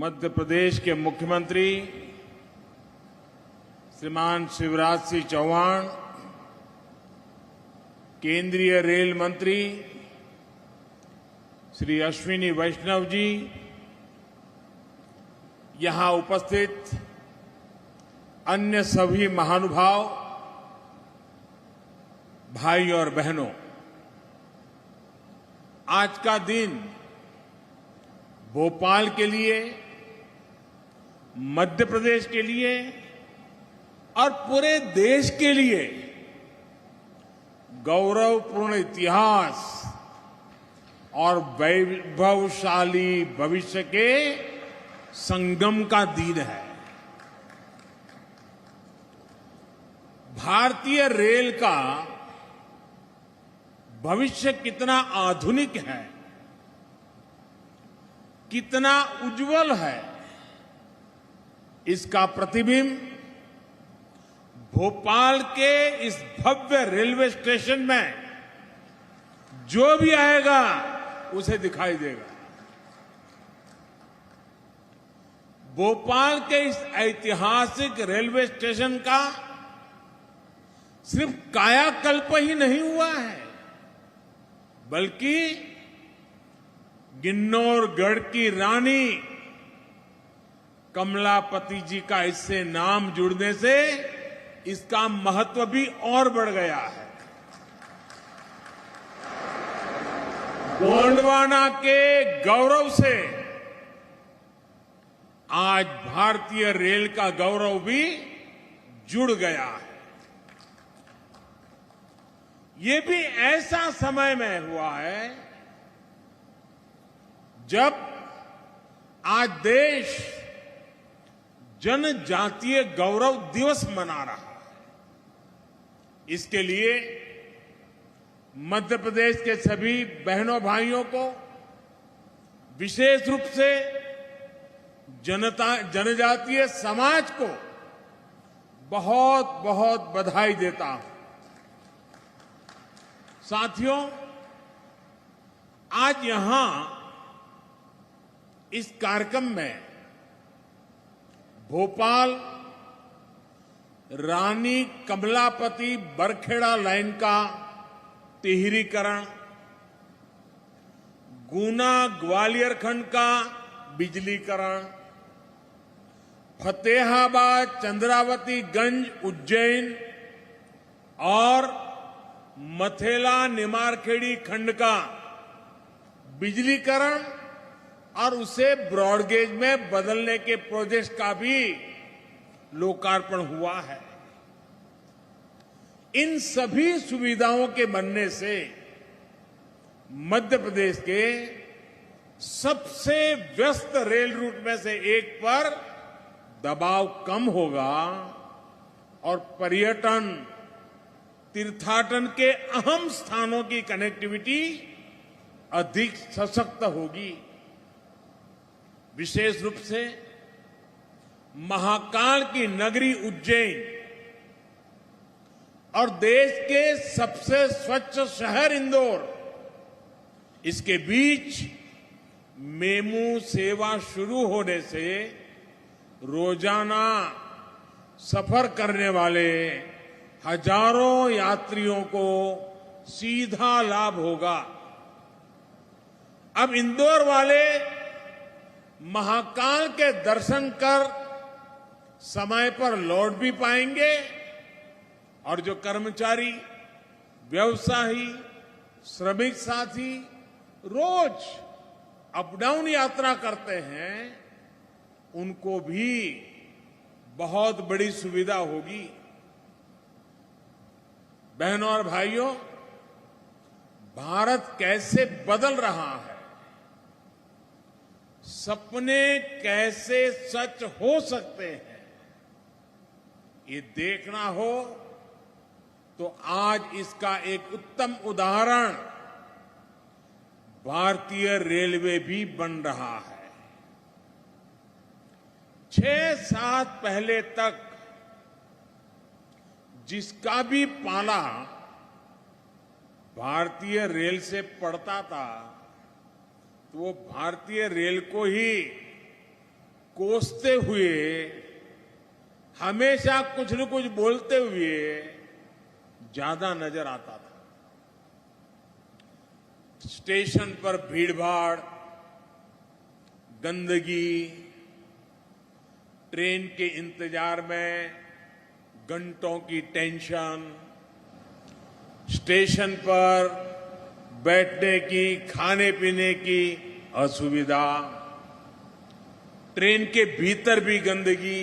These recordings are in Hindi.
मध्य प्रदेश के मुख्यमंत्री श्रीमान शिवराज सिंह चौहान, केंद्रीय रेल मंत्री श्री अश्विनी वैष्णव जी, यहां उपस्थित अन्य सभी महानुभाव, भाई और बहनों, आज का दिन भोपाल के लिए, मध्य प्रदेश के लिए और पूरे देश के लिए गौरवपूर्ण इतिहास और वैभवशाली भविष्य के संगम का दिन है। भारतीय रेल का भविष्य कितना आधुनिक है, कितना उज्जवल है, इसका प्रतिबिंब भोपाल के इस भव्य रेलवे स्टेशन में जो भी आएगा उसे दिखाई देगा। भोपाल के इस ऐतिहासिक रेलवे स्टेशन का सिर्फ कायाकल्प ही नहीं हुआ है, बल्कि किन्नौरगढ़ की रानी कमलापति जी का इससे नाम जुड़ने से इसका महत्व भी और बढ़ गया है। गोंडवाना के गौरव से आज भारतीय रेल का गौरव भी जुड़ गया है। ये भी ऐसा समय में हुआ है जब आज देश जनजातीय गौरव दिवस मना रहा है। इसके लिए मध्य प्रदेश के सभी बहनों भाइयों को विशेष रूप से जनजातीय समाज को बहुत बहुत बधाई देता हूं। साथियों, आज यहां इस कार्यक्रम में भोपाल रानी कमलापति बरखेड़ा लाइन का तिहरीकरण, गुना ग्वालियर खंड का बिजलीकरण, फतेहाबाद चंद्रावती गंज उज्जैन और मथेला निमारखेड़ी खंड का बिजलीकरण और उसे ब्रॉडगेज में बदलने के प्रोजेक्ट का भी लोकार्पण हुआ है। इन सभी सुविधाओं के बनने से मध्य प्रदेश के सबसे व्यस्त रेल रूट में से एक पर दबाव कम होगा और पर्यटन, तीर्थाटन के अहम स्थानों की कनेक्टिविटी अधिक सशक्त होगी। विशेष रूप से महाकाल की नगरी उज्जैन और देश के सबसे स्वच्छ शहर इंदौर, इसके बीच मेमू सेवा शुरू होने से रोजाना सफर करने वाले हजारों यात्रियों को सीधा लाभ होगा। अब इंदौर वाले महाकाल के दर्शन कर समय पर लौट भी पाएंगे और जो कर्मचारी, व्यवसायी, श्रमिक साथी रोज अप डाउन यात्रा करते हैं, उनको भी बहुत बड़ी सुविधा होगी। बहनों और भाइयों, भारत कैसे बदल रहा है, सपने कैसे सच हो सकते हैं, ये देखना हो तो आज इसका एक उत्तम उदाहरण भारतीय रेलवे भी बन रहा है। 6-7 पहले तक जिसका भी पाला भारतीय रेल से पड़ता था तो वो भारतीय रेल को ही कोसते हुए, हमेशा कुछ न कुछ बोलते हुए ज्यादा नजर आता था। स्टेशन पर भीड़भाड़, गंदगी, ट्रेन के इंतजार में घंटों की टेंशन, स्टेशन पर बैठने की, खाने पीने की असुविधा, ट्रेन के भीतर भी गंदगी,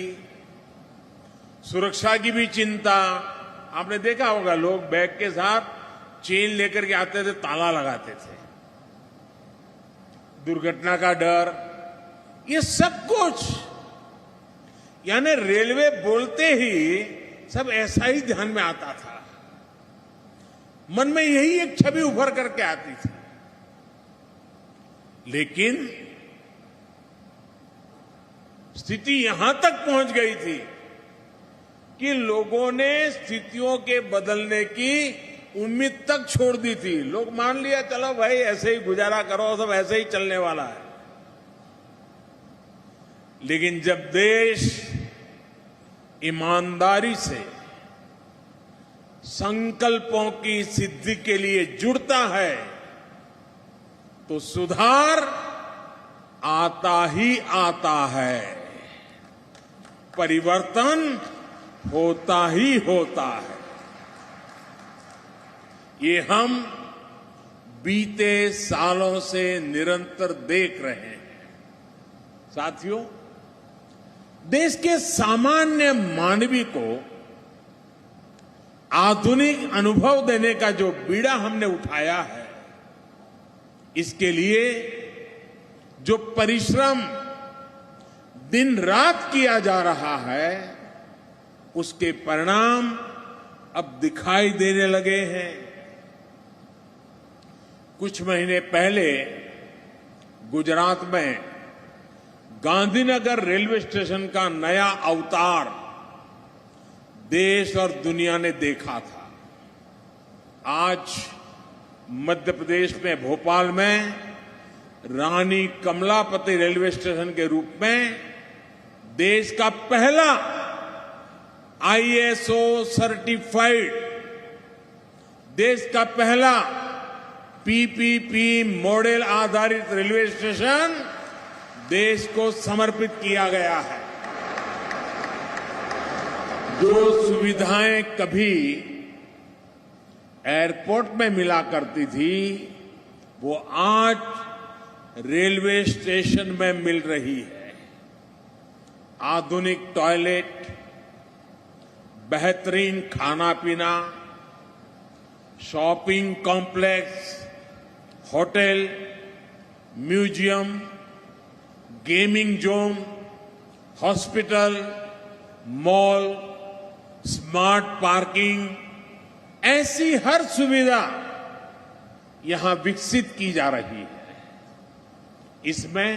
सुरक्षा की भी चिंता। आपने देखा होगा, लोग बैग के साथ चेन लेकर के आते थे, ताला लगाते थे। दुर्घटना का डर, ये सब कुछ, यानी रेलवे बोलते ही सब ऐसा ही ध्यान में आता था। मन में यही एक छवि उभर करके आती थी। लेकिन स्थिति यहां तक पहुंच गई थी कि लोगों ने स्थितियों के बदलने की उम्मीद तक छोड़ दी थी। लोग मान लिया, चलो भाई ऐसे ही गुजारा करो, सब ऐसे ही चलने वाला है। लेकिन जब देश ईमानदारी से संकल्पों की सिद्धि के लिए जुड़ता है तो सुधार आता ही आता है, परिवर्तन होता ही होता है। ये हम बीते सालों से निरंतर देख रहे हैं। साथियों, देश के सामान्य मानवी को आधुनिक अनुभव देने का जो बीड़ा हमने उठाया है, इसके लिए जो परिश्रम दिन रात किया जा रहा है, उसके परिणाम अब दिखाई देने लगे हैं। कुछ महीने पहले गुजरात में गांधीनगर रेलवे स्टेशन का नया अवतार देश और दुनिया ने देखा था। आज मध्य प्रदेश में भोपाल में रानी कमलापति रेलवे स्टेशन के रूप में देश का पहला ISO सर्टिफाइड, देश का पहला PPP मॉडल आधारित रेलवे स्टेशन देश को समर्पित किया गया है। जो सुविधाएं कभी एयरपोर्ट में मिला करती थी, वो आज रेलवे स्टेशन में मिल रही है। आधुनिक टॉयलेट, बेहतरीन खाना पीना, shopping complex, hotel, museum, gaming zone, hospital, mall, smart parking, ऐसी हर सुविधा यहां विकसित की जा रही है। इसमें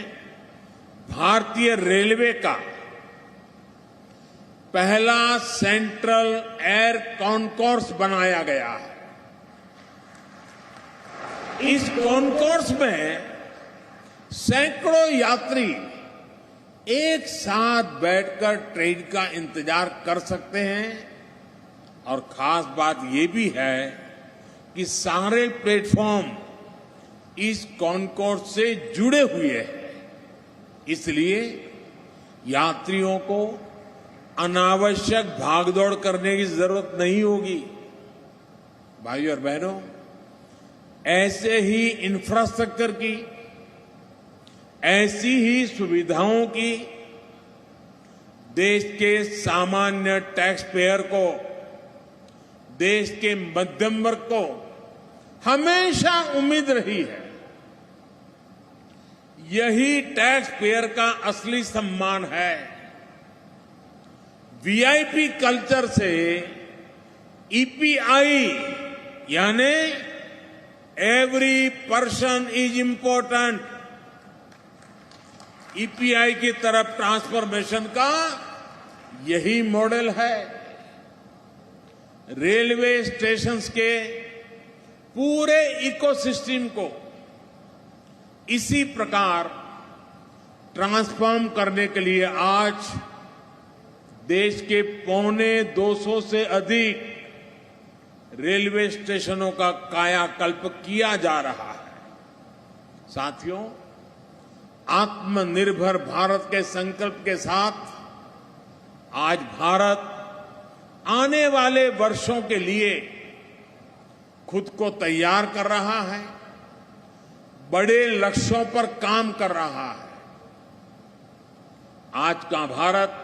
भारतीय रेलवे का पहला सेंट्रल एयर कॉन्कोर्स बनाया गया है। इस कॉन्कोर्स में सैकड़ों यात्री एक साथ बैठकर ट्रेन का इंतजार कर सकते हैं। और खास बात यह भी है कि सारे प्लेटफॉर्म इस कॉन्कोर्स से जुड़े हुए हैं, इसलिए यात्रियों को अनावश्यक भागदौड़ करने की जरूरत नहीं होगी। भाइयों और बहनों, ऐसे ही इंफ्रास्ट्रक्चर की, ऐसी ही सुविधाओं की देश के सामान्य टैक्स पेयर को, देश के मध्यम वर्ग को हमेशा उम्मीद रही है। यही टैक्स पेयर का असली सम्मान है। VIP कल्चर से EPI यानी every person is important, EPI की तरफ ट्रांसफॉर्मेशन का यही मॉडल है। रेलवे स्टेशंस के पूरे इकोसिस्टम को इसी प्रकार ट्रांसफॉर्म करने के लिए आज देश के 250 से अधिक रेलवे स्टेशनों का कायाकल्प किया जा रहा है। साथियों, आत्मनिर्भर भारत के संकल्प के साथ आज भारत आने वाले वर्षों के लिए खुद को तैयार कर रहा है, बड़े लक्ष्यों पर काम कर रहा है। आज का भारत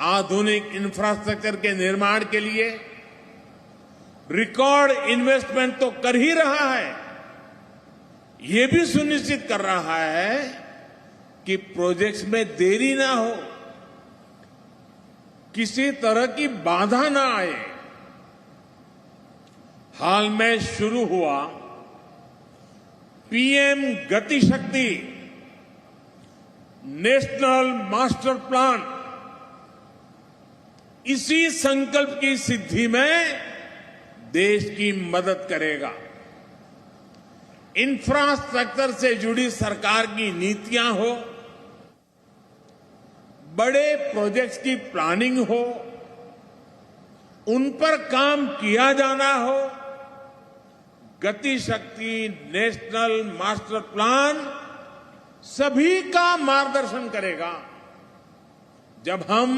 आधुनिक इंफ्रास्ट्रक्चर के निर्माण के लिए रिकॉर्ड इन्वेस्टमेंट तो कर ही रहा है, ये भी सुनिश्चित कर रहा है कि प्रोजेक्ट्स में देरी ना हो, किसी तरह की बाधा ना आए। हाल में शुरू हुआ पीएम गति शक्ति नेशनल मास्टर प्लान इसी संकल्प की सिद्धि में देश की मदद करेगा। इंफ्रास्ट्रक्चर से जुड़ी सरकार की नीतियां हो, बड़े प्रोजेक्ट्स की प्लानिंग हो, उन पर काम किया जाना हो, गति शक्ति नेशनल मास्टर प्लान सभी का मार्गदर्शन करेगा। जब हम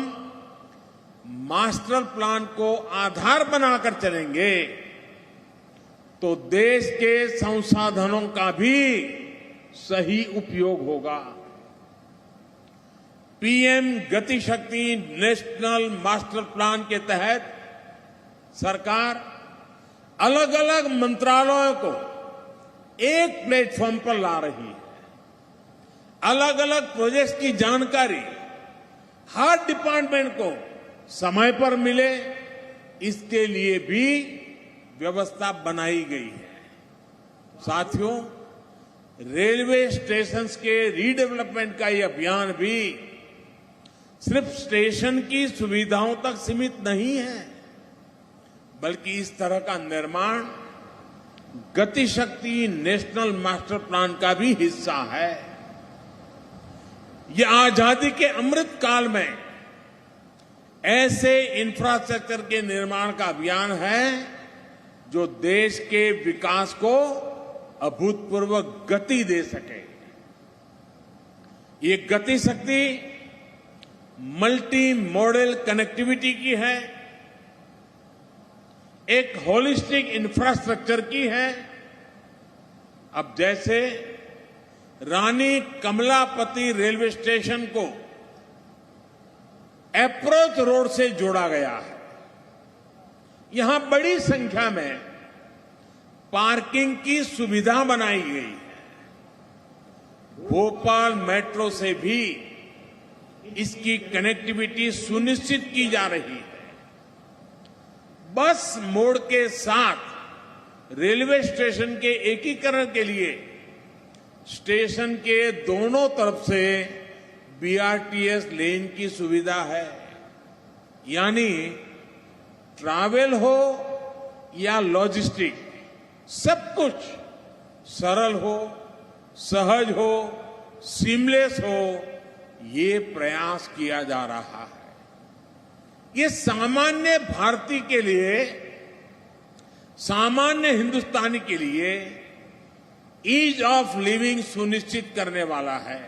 मास्टर प्लान को आधार बनाकर चलेंगे तो देश के संसाधनों का भी सही उपयोग होगा। पीएम गति शक्ति नेशनल मास्टर प्लान के तहत सरकार अलग अलग मंत्रालयों को एक प्लेटफॉर्म पर ला रही है। अलग अलग प्रोजेक्ट्स की जानकारी हर डिपार्टमेंट को समय पर मिले, इसके लिए भी व्यवस्था बनाई गई है। साथियों, रेलवे स्टेशंस के रीडेवलपमेंट का यह अभियान भी सिर्फ स्टेशन की सुविधाओं तक सीमित नहीं है, बल्कि इस तरह का निर्माण गति शक्ति नेशनल मास्टर प्लान का भी हिस्सा है। यह आजादी के अमृत काल में ऐसे इंफ्रास्ट्रक्चर के निर्माण का अभियान है जो देश के विकास को अभूतपूर्व गति दे सके। ये गति शक्ति मल्टी मॉडल कनेक्टिविटी की है, एक होलिस्टिक इंफ्रास्ट्रक्चर की है। अब जैसे रानी कमलापति रेलवे स्टेशन को अप्रोच रोड से जोड़ा गया है, यहां बड़ी संख्या में पार्किंग की सुविधा बनाई गई है। भोपाल मेट्रो से भी इसकी कनेक्टिविटी सुनिश्चित की जा रही है। बस मोड के साथ रेलवे स्टेशन के एकीकरण के लिए स्टेशन के दोनों तरफ से बीआरटीएस लेन की सुविधा है, यानी ट्रैवल हो या लॉजिस्टिक, सब कुछ सरल हो, सहज हो, सीमलेस हो, ये प्रयास किया जा रहा है। ये सामान्य भारतीय के लिए, सामान्य हिंदुस्तानी के लिए ईज ऑफ लिविंग सुनिश्चित करने वाला है।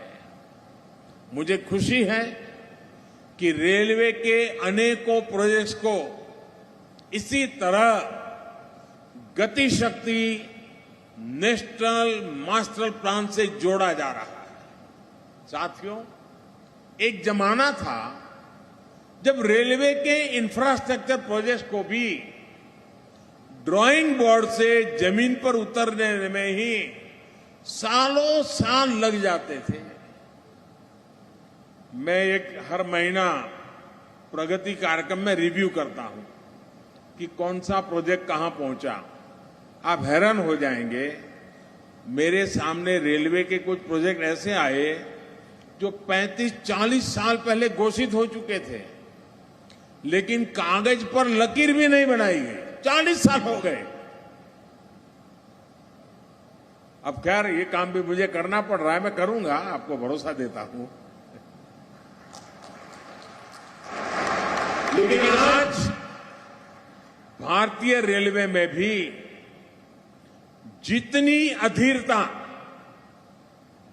मुझे खुशी है कि रेलवे के अनेकों प्रोजेक्ट्स को इसी तरह गति शक्ति नेशनल मास्टर प्लान से जोड़ा जा रहा है। साथियों, एक जमाना था जब रेलवे के इंफ्रास्ट्रक्चर प्रोजेक्ट्स को भी ड्राइंग बोर्ड से जमीन पर उतरने में ही सालों साल लग जाते थे। मैं हर महीना प्रगति कार्यक्रम में रिव्यू करता हूं कि कौन सा प्रोजेक्ट कहां पहुंचा। आप हैरान हो जाएंगे, मेरे सामने रेलवे के कुछ प्रोजेक्ट ऐसे आए जो 35-40 साल पहले घोषित हो चुके थे, लेकिन कागज पर लकीर भी नहीं बनाई गई। 40 साल हो गए। अब खैर ये काम भी मुझे करना पड़ रहा है, मैं करूंगा, आपको भरोसा देता हूं। लेकिन आज भारतीय रेलवे में भी जितनी अधीरता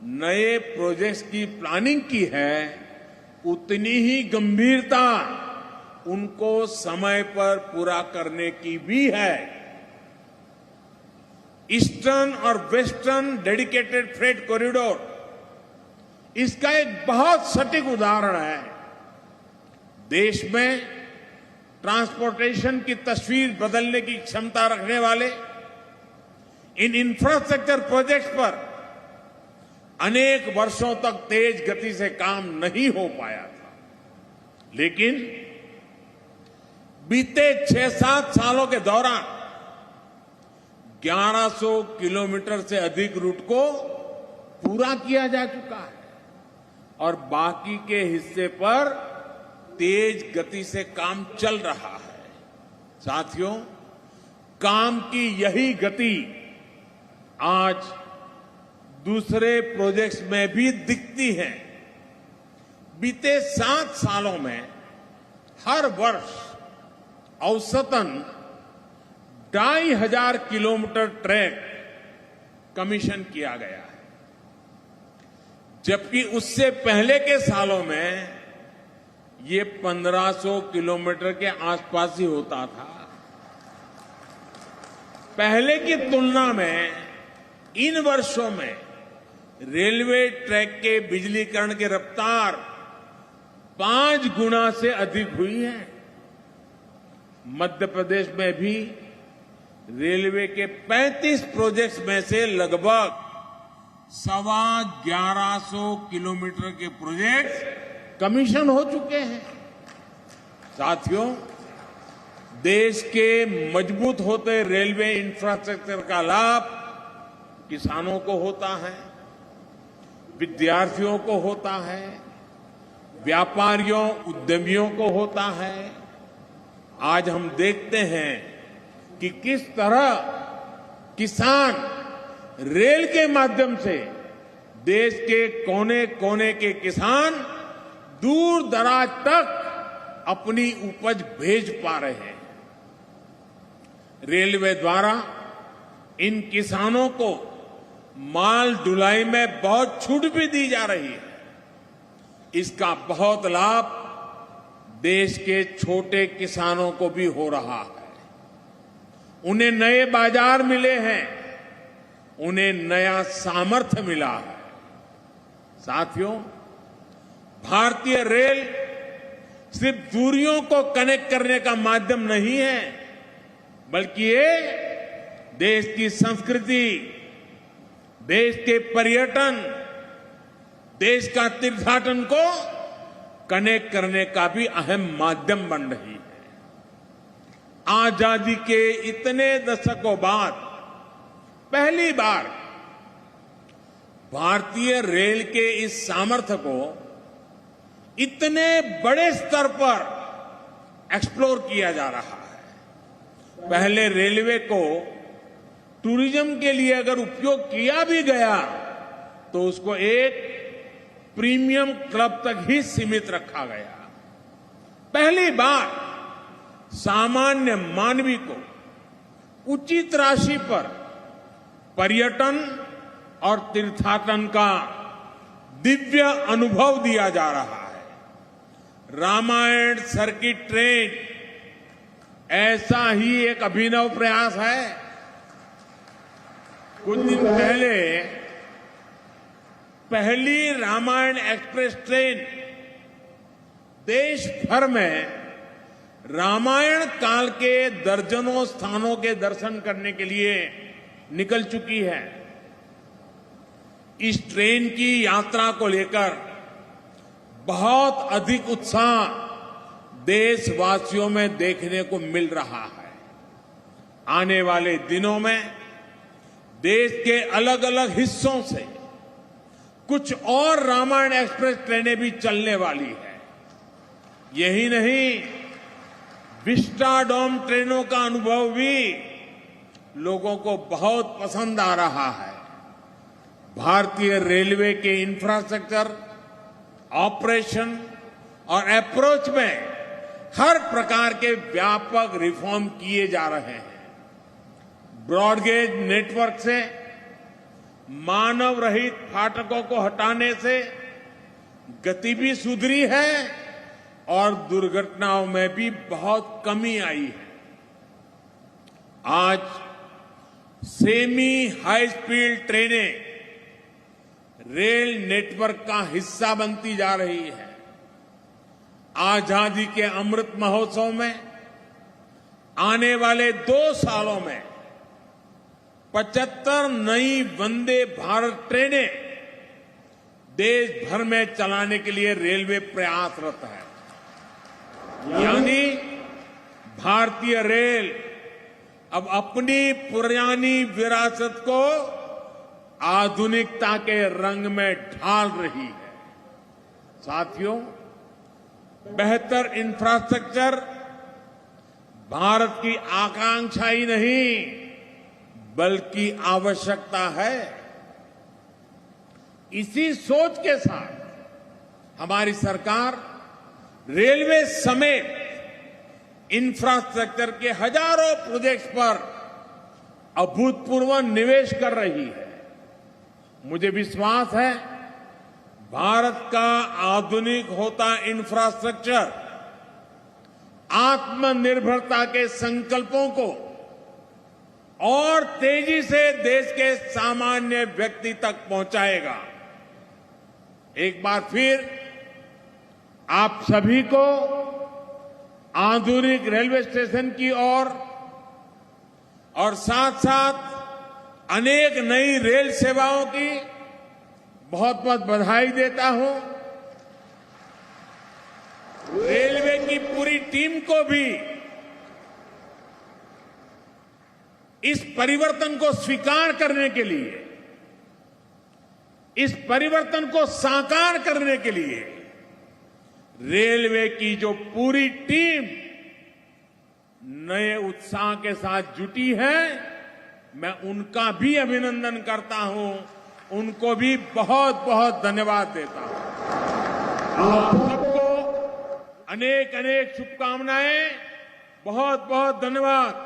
नए प्रोजेक्ट्स की प्लानिंग की है, उतनी ही गंभीरता उनको समय पर पूरा करने की भी है। ईस्टर्न और वेस्टर्न डेडिकेटेड फ्रेट कॉरिडोर इसका एक बहुत सटीक उदाहरण है। देश में ट्रांसपोर्टेशन की तस्वीर बदलने की क्षमता रखने वाले इन इंफ्रास्ट्रक्चर प्रोजेक्ट्स पर अनेक वर्षों तक तेज गति से काम नहीं हो पाया था, लेकिन बीते 6-7 सालों के दौरान 1100 किलोमीटर से अधिक रूट को पूरा किया जा चुका है और बाकी के हिस्से पर तेज गति से काम चल रहा है। साथियों, काम की यही गति आज दूसरे प्रोजेक्ट्स में भी दिखती है। बीते 7 सालों में हर वर्ष औसतन 2500 किलोमीटर ट्रैक कमीशन किया गया है, जबकि उससे पहले के सालों में ये 1500 किलोमीटर के आसपास ही होता था। पहले की तुलना में इन वर्षों में रेलवे ट्रैक के बिजलीकरण की रफ्तार 5 गुना से अधिक हुई है। मध्य प्रदेश में भी रेलवे के 35 प्रोजेक्ट्स में से लगभग 1150 किलोमीटर के प्रोजेक्ट कमीशन हो चुके हैं। साथियों, देश के मजबूत होते रेलवे इंफ्रास्ट्रक्चर का लाभ किसानों को होता है, विद्यार्थियों को होता है, व्यापारियों उद्यमियों को होता है। आज हम देखते हैं कि किस तरह किसान रेल के माध्यम से देश के कोने कोने के किसान दूर दराज तक अपनी उपज भेज पा रहे हैं। रेलवे द्वारा इन किसानों को माल ढुलाई में बहुत छूट भी दी जा रही है। इसका बहुत लाभ देश के छोटे किसानों को भी हो रहा है। उन्हें नए बाजार मिले हैं, उन्हें नया सामर्थ्य मिला है। साथियों, भारतीय रेल सिर्फ दूरियों को कनेक्ट करने का माध्यम नहीं है, बल्कि ये देश की संस्कृति, देश के पर्यटन, देश का तीर्थाटन को कनेक्ट करने का भी अहम माध्यम बन रही है। आजादी के इतने दशकों बाद पहली बार भारतीय रेल के इस सामर्थ्य को इतने बड़े स्तर पर एक्सप्लोर किया जा रहा है। पहले रेलवे को टूरिज्म के लिए अगर उपयोग किया भी गया तो उसको एक प्रीमियम क्लब तक ही सीमित रखा गया। पहली बार सामान्य मानवी को उचित राशि पर पर्यटन और तीर्थाटन का दिव्य अनुभव दिया जा रहा है। रामायण सर्किट ट्रेन ऐसा ही एक अभिनव प्रयास है। कुछ दिन पहले पहली रामायण एक्सप्रेस ट्रेन देश भर में रामायण काल के दर्जनों स्थानों के दर्शन करने के लिए निकल चुकी है। इस ट्रेन की यात्रा को लेकर बहुत अधिक उत्साह देशवासियों में देखने को मिल रहा है। आने वाले दिनों में देश के अलग अलग हिस्सों से कुछ और रामायण एक्सप्रेस ट्रेनें भी चलने वाली है। यही नहीं, विस्टाडोम ट्रेनों का अनुभव भी लोगों को बहुत पसंद आ रहा है। भारतीय रेलवे के इंफ्रास्ट्रक्चर, ऑपरेशन और अप्रोच में हर प्रकार के व्यापक रिफॉर्म किए जा रहे हैं। ब्रॉडगेज नेटवर्क से मानव रहित फाटकों को हटाने से गति भी सुधरी है और दुर्घटनाओं में भी बहुत कमी आई है। आज सेमी हाई स्पीड ट्रेनें रेल नेटवर्क का हिस्सा बनती जा रही है। आजादी के अमृत महोत्सव में आने वाले 2 सालों में 75 नई वंदे भारत ट्रेनें देश भर में चलाने के लिए रेलवे प्रयासरत है। यानी भारतीय रेल अब अपनी पुरानी विरासत को आधुनिकता के रंग में ढाल रही है। साथियों, बेहतर इंफ्रास्ट्रक्चर भारत की आकांक्षा ही नहीं बल्कि आवश्यकता है। इसी सोच के साथ हमारी सरकार रेलवे समेत इंफ्रास्ट्रक्चर के हजारों प्रोजेक्ट्स पर अभूतपूर्व निवेश कर रही है। मुझे विश्वास है भारत का आधुनिक होता इंफ्रास्ट्रक्चर आत्मनिर्भरता के संकल्पों को और तेजी से देश के सामान्य व्यक्ति तक पहुंचाएगा। एक बार फिर आप सभी को आधुनिक रेलवे स्टेशन की ओर और साथ साथ अनेक नई रेल सेवाओं की बहुत बहुत बधाई देता हूं। रेलवे की पूरी टीम को भी इस परिवर्तन को स्वीकार करने के लिए, इस परिवर्तन को साकार करने के लिए रेलवे की जो पूरी टीम नए उत्साह के साथ जुटी है, मैं उनका भी अभिनंदन करता हूं, उनको भी बहुत बहुत धन्यवाद देता हूं। आप सबको अनेक अनेक शुभकामनाएं, बहुत बहुत धन्यवाद।